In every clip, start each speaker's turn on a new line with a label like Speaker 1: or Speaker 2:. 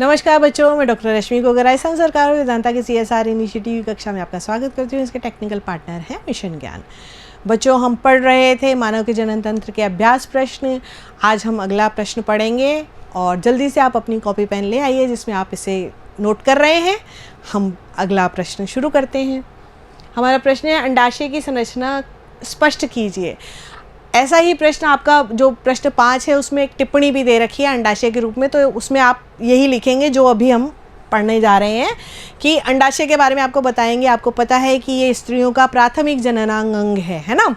Speaker 1: नमस्कार बच्चों, मैं डॉक्टर रश्मि गोगराई सरकार वेदांता के CSR इनिशिएटिव कक्षा में आपका स्वागत करती हूँ। इसके टेक्निकल पार्टनर हैं मिशन ज्ञान। बच्चों, हम पढ़ रहे थे मानव के जनन तंत्र के अभ्यास प्रश्न। आज हम अगला प्रश्न पढ़ेंगे और जल्दी से आप अपनी कॉपी पेन ले आइए जिसमें आप इसे नोट कर रहे हैं। हम अगला प्रश्न शुरू करते हैं। हमारा प्रश्न है, अंडाशय की संरचना स्पष्ट कीजिए। ऐसा ही प्रश्न आपका जो प्रश्न 5 है उसमें एक टिप्पणी भी दे रखी है अंडाशय के रूप में, तो उसमें आप यही लिखेंगे जो अभी हम पढ़ने जा रहे हैं कि अंडाशय के बारे में आपको बताएंगे। आपको पता है कि ये स्त्रियों का प्राथमिक जननांग अंग है ना।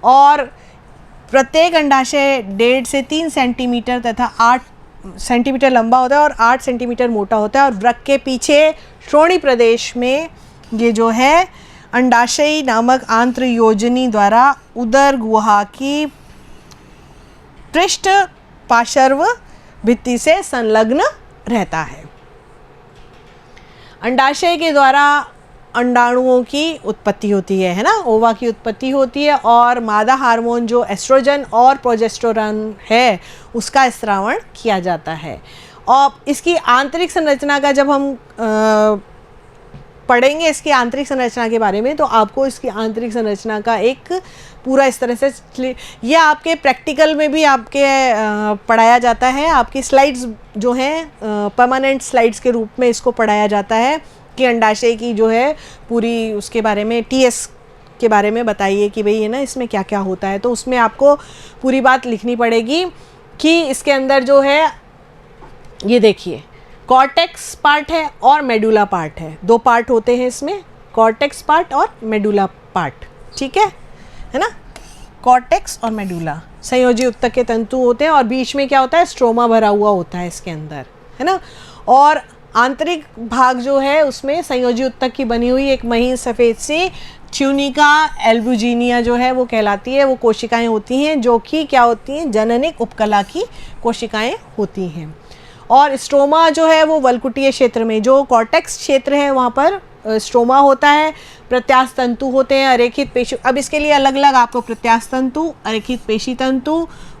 Speaker 1: और प्रत्येक अंडाशय 1.5 से 3 सेंटीमीटर तथा 8 सेंटीमीटर लंबा होता है और 8 सेंटीमीटर मोटा होता है। और वृक्क के पीछे श्रोणि प्रदेश में ये जो है अंडाशयी नामक आंत्र योजनी द्वारा उदर गुहा की पृष्ठ पार्श्व भित्ति से संलग्न रहता है। अंडाशय के द्वारा अंडाणुओं की उत्पत्ति होती है ना, ओवा की उत्पत्ति होती है और मादा हार्मोन जो एस्ट्रोजन और प्रोजेस्टेरोन है उसका स्रावण किया जाता है। और इसकी आंतरिक संरचना का जब हम पढ़ेंगे इसकी आंतरिक संरचना के बारे में, तो आपको इसकी आंतरिक संरचना का एक पूरा इस तरह से ये आपके प्रैक्टिकल में भी आपके पढ़ाया जाता है। आपकी स्लाइड्स जो हैं परमानेंट स्लाइड्स के रूप में इसको पढ़ाया जाता है कि अंडाशय की जो है पूरी उसके बारे में TS के बारे में बताइए कि भाई है ना इसमें क्या क्या होता है। तो उसमें आपको पूरी बात लिखनी पड़ेगी कि इसके अंदर जो है ये देखिए कॉर्टेक्स पार्ट है और मेडुला पार्ट है। 2 पार्ट होते हैं इसमें, कॉर्टेक्स पार्ट और मेडुला पार्ट, ठीक है ना। कॉर्टेक्स और मेडुला संयोजी उत्तक के तंतु होते हैं और बीच में क्या होता है, स्ट्रोमा भरा हुआ होता है इसके अंदर, है ना। और आंतरिक भाग जो है उसमें संयोजी उत्तक की बनी हुई एक महीन सफ़ेद सी ट्यूनिका एल्बुजिनिया जो है वो कहलाती है। वो कोशिकाएं होती हैं जो कि क्या होती हैं, जननिक उपकला की कोशिकाएं होती हैं। और स्ट्रोमा जो है वो वल्कुटीय क्षेत्र में, जो कॉर्टेक्स क्षेत्र है वहाँ पर स्ट्रोमा होता है। प्रत्यास्थ तंतु होते हैं, अरेखित पेशी। अब इसके लिए अलग अलग आपको प्रत्यास्थ तंतु, अरेखित पेशी तंतु,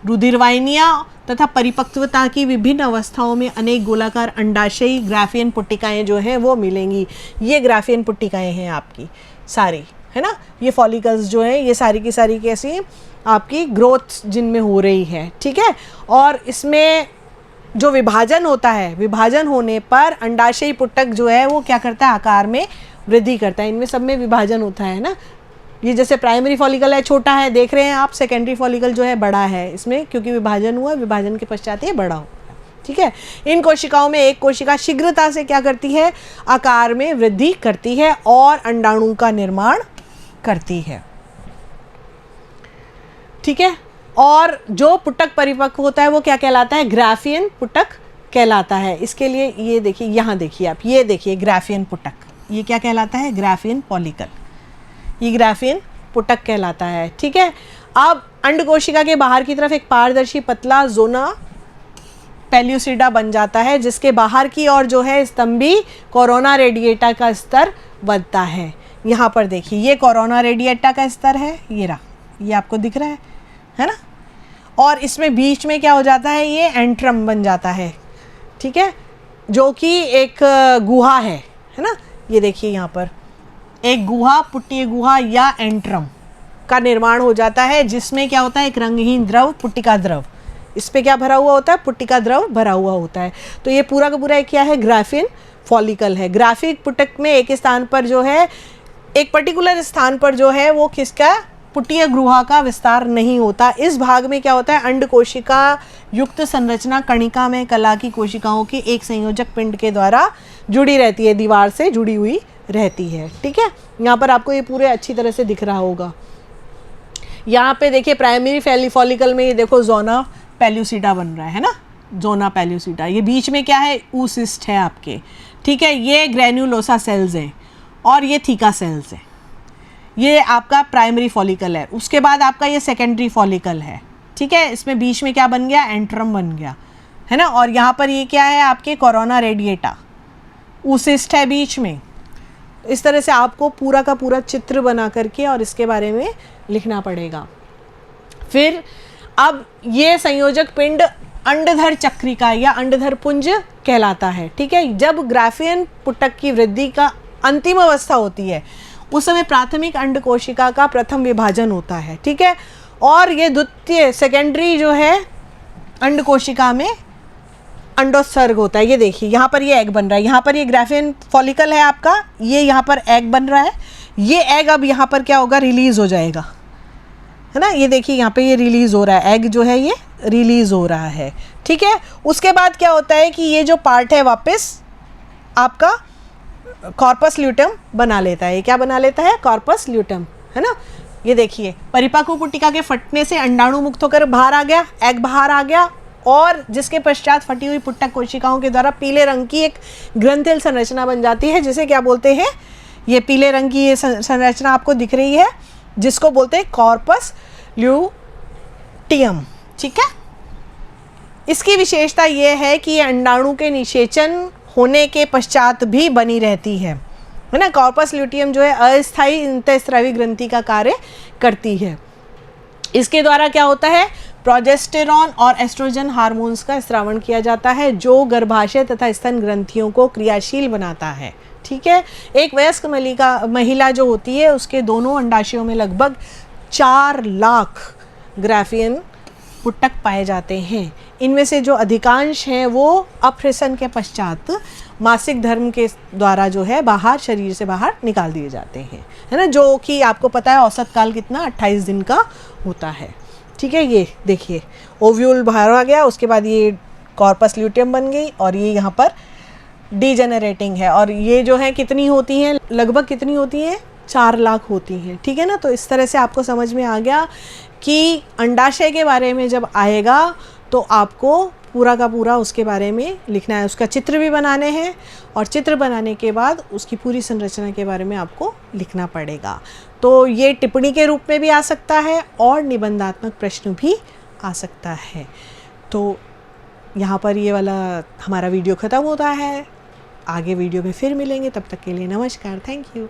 Speaker 1: रुधिरवाहिनियाँ तथा परिपक्वता की विभिन्न अवस्थाओं में अनेक गोलाकार अंडाशयी ग्राफियन पुट्टिकाएँ जो हैं वो मिलेंगी। ये ग्राफियन पुट्टिकाएँ हैं आपकी सारी, है ना। ये फॉलिकल्स जो हैं ये सारी की सारी कैसी आपकी ग्रोथ जिनमें हो रही है, ठीक है। और इसमें जो विभाजन होता है, विभाजन होने पर अंडाशयी पुटक जो है वो क्या करता है, आकार में वृद्धि करता है। इनमें सब में विभाजन होता है ना। ये जैसे प्राइमरी फॉलिकल है छोटा है, देख रहे हैं आप, सेकेंडरी फॉलिकल जो है बड़ा है इसमें, क्योंकि विभाजन हुआ, विभाजन के पश्चात ये बड़ा होता है, ठीक है। इन कोशिकाओं में एक कोशिका शीघ्रता से क्या करती है, आकार में वृद्धि करती है और अंडाणु का निर्माण करती है, ठीक है। और जो पुटक परिपक्व होता है वो क्या कहलाता है, ग्राफियन पुटक कहलाता है। इसके लिए ये देखिए, यहाँ देखिए आप, ये देखिए ग्राफियन पुटक, ये क्या कहलाता है, ग्राफियन पॉलिकल, ये ग्राफियन पुटक कहलाता है, ठीक है। अब अंड कोशिका के बाहर की तरफ एक पारदर्शी पतला जोना पेल्यूसिडा बन जाता है जिसके बाहर की ओर जो है स्तंभी कोरोना रेडिएटा का स्तर बनता है। यहाँ पर देखिए ये कोरोना रेडिएटा का स्तर है, ये रहा, ये आपको दिख रहा है ना। और इसमें बीच में क्या हो जाता है, ये एंट्रम बन जाता है, ठीक है, जो कि एक गुहा है ना। ये देखिए यहाँ पर एक गुहा, पुट्टीय गुहा या एंट्रम का निर्माण हो जाता है जिसमें क्या होता है, एक रंगहीन द्रव, पुट्टिका द्रव, इस पे क्या भरा हुआ होता है, पुट्टिका द्रव भरा हुआ होता है। तो ये पूरा का पूरा क्या है, ग्राफियन फॉलिकल है। ग्राफिक पुटक में एक स्थान पर जो है, एक पर्टिकुलर स्थान पर जो है वो किसका, पुट्टीय गुहा का विस्तार नहीं होता। इस भाग में क्या होता है, अंड कोशिका युक्त संरचना कणिका में कला की कोशिकाओं की एक संयोजक पिंड के द्वारा जुड़ी रहती है, दीवार से जुड़ी हुई रहती है, ठीक है। यहाँ पर आपको ये पूरे अच्छी तरह से दिख रहा होगा। यहाँ पे देखिए प्राइमरी फॉलिकल में ये देखो जोना पेल्यूसिडा बन रहा है ना, जोना पेल्यूसिडा। ये बीच में क्या है, ऊसिस्ट है आपके, ठीक है। ये ग्रेन्युलोसा सेल्स हैं और ये थीका सेल्स हैं। ये आपका प्राइमरी फॉलिकल है। उसके बाद आपका ये सेकेंडरी फॉलिकल है, ठीक है। इसमें बीच में क्या बन गया, एंट्रम बन गया, है ना। और यहाँ पर ये क्या है आपके, कोरोना रेडिएटा, ऊसिस्ट है बीच में। इस तरह से आपको पूरा का पूरा चित्र बना करके और इसके बारे में लिखना पड़ेगा। फिर अब ये संयोजक पिंड अंडधर चक्रिका या अंडधर पुंज कहलाता है। ठीक है, जब ग्राफियन पुटक की वृद्धि का अंतिम अवस्था होती है उस समय प्राथमिक अंड कोशिका का प्रथम विभाजन होता है। ठीक है, और ये द्वितीय सेकेंडरी जो है अंड कोशिका में अंडोत्सर्ग होता है। ये देखिए यहाँ पर ये एग बन रहा है, यहाँ पर ये ग्राफियन फॉलिकल है आपका, ये यहाँ पर एग बन रहा है। ये एग अब यहाँ पर क्या होगा, रिलीज हो जाएगा, है ना। ये देखिए यहाँ पे ये रिलीज हो रहा है, एग जो है ये रिलीज हो रहा है। ठीक है, उसके बाद क्या होता है कि ये जो पार्ट है वापस आपका कॉर्पस ल्यूटम बना लेता है। क्या बना लेता है, कॉर्पस ल्यूटम, है ना। ये देखिए परिपक्व पुटिका के फटने से अंडाणु मुक्त होकर बाहर आ गया, एग बाहर आ गया, और जिसके पश्चात फटी हुई पुटक कोशिकाओं के द्वारा पीले रंग की एक ग्रंथिल संरचना बन जाती है, जिसे क्या बोलते हैं, ये पीले रंग की ये संरचना आपको दिख रही है जिसको बोलते हैं कॉर्पस ल्यूटियम। ठीक है, इसकी विशेषता ये है कि ये अंडाणु के निषेचन होने के पश्चात भी बनी रहती है ना। कॉर्पस ल्यूटियम जो है अस्थायी अंतःस्रावी ग्रंथि का कार्य करती है। इसके द्वारा क्या होता है, प्रोजेस्टेरॉन और एस्ट्रोजन हार्मोन्स का स्रावण किया जाता है जो गर्भाशय तथा स्तन ग्रंथियों को क्रियाशील बनाता है। ठीक है, एक वयस्क महिला जो होती है उसके दोनों अंडाशयों में लगभग 4 लाख ग्राफियन पुटक पाए जाते हैं। इनमें से जो अधिकांश हैं वो अपहृसन के पश्चात मासिक धर्म के द्वारा जो है बाहर, शरीर से बाहर निकाल दिए जाते हैं, है ना, जो कि आपको पता है औसत काल कितना 28 दिन का होता है। ठीक है, ये देखिए ओव्यूल बाहर आ गया, उसके बाद ये कॉर्पस ल्यूटियम बन गई और ये यहाँ पर डीजेनरेटिंग है, और ये जो है कितनी होती हैं, लगभग कितनी होती हैं, 4 लाख होती हैं। ठीक है ना, तो इस तरह से आपको समझ में आ गया कि अंडाशय के बारे में जब आएगा तो आपको पूरा का पूरा उसके बारे में लिखना है, उसका चित्र भी बनाने हैं, और चित्र बनाने के बाद उसकी पूरी संरचना के बारे में आपको लिखना पड़ेगा। तो ये टिप्पणी के रूप में भी आ सकता है और निबंधात्मक प्रश्न भी आ सकता है। तो यहाँ पर ये वाला हमारा वीडियो ख़त्म होता है, आगे वीडियो में फिर मिलेंगे, तब तक के लिए नमस्कार, थैंक यू।